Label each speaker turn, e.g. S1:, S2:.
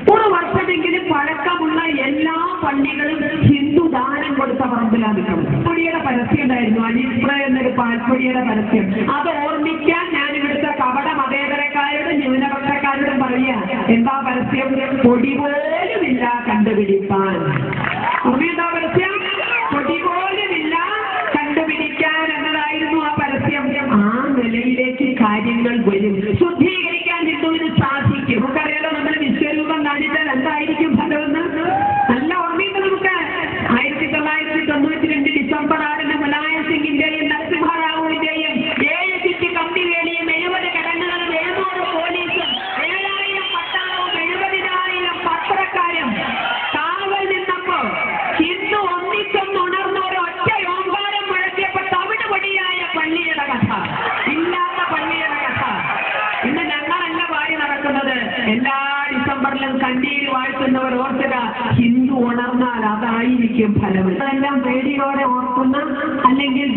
S1: 100 വർഷമെങ്കിലും പഴക്കമുള്ള എല്ലാ പള്ളികളും ഹിന്ദു ദാനം കൊടുത്ത പറമ്പിലാണ് നിൽക്കുന്നത്. പാൽപ്പൊടിയുടെ പരസ്യം ഉണ്ടായിരുന്നു, അലിസ്പ്ര എന്നൊരു പാൽപ്പൊടിയുടെ പരസ്യം. അത് ഓർമ്മിക്കാൻ ഞാൻ ഇവിടുത്തെ കപട മതേതരക്കാരോടും ന്യൂനപക്ഷക്കാരോടും പറയാ, എന്താ പരസ്യം? പൊടി പോലുമില്ല കണ്ടുപിടിപ്പാൻ. ഓർമ്മയുണ്ടാ പരസ്യം? പൊടി പോലുമില്ല കണ്ടുപിടിക്കാൻ എന്നതായിരുന്നു ആ പരസ്യം. ആ നിലയിലേക്ക് കാര്യങ്ങൾ വരും. ശുദ്ധീകരിക്കാൻ ഹിന്ദുവിന് സാധിക്കും. നമുക്കറിയാലോ, നമ്മൾ വിശ്വരൂപം കാണിച്ചാൽ എന്തായിരിക്കും ഫലമെന്ന് നല്ല ഓർമ്മയുണ്ട് നമുക്ക്. 1992 ഡിസംബർ 6 മുലായം സിംഗിന്റെയും നരസിംഹറാവുവിന്റെയും 7 ചുറ്റി കമ്പിവേലിയും 70 കിടങ്ങുകളും 700 പോലീസും 7000 പട്ടാളവും 70,000 പത്രക്കാരും കാവൽ നിന്നപ്പോ ഹിന്ദു ഒന്നിച്ചൊന്നുണർന്ന ഒരൊറ്റ ഓങ്കാരം മുഴക്കിയപ്പോ തവിടുപൊടിയായ പള്ളിയുടെ കഥ, ഇല്ലാത്ത പള്ളിയുടെ കഥ. ഇന്ന് ഞങ്ങളല്ല വായി നടക്കുന്നത്. എല്ലാ ഡിസംബറിലും കണ്ണീര് വാഴ്ത്തുന്നവർ ഓർക്കുക, ഹിന്ദു ഉണർന്നാൽ അതായിരിക്കും ഫലം. അതെല്ലാം പേടിയോടെ ഓർക്കുന്ന അല്ലെങ്കിൽ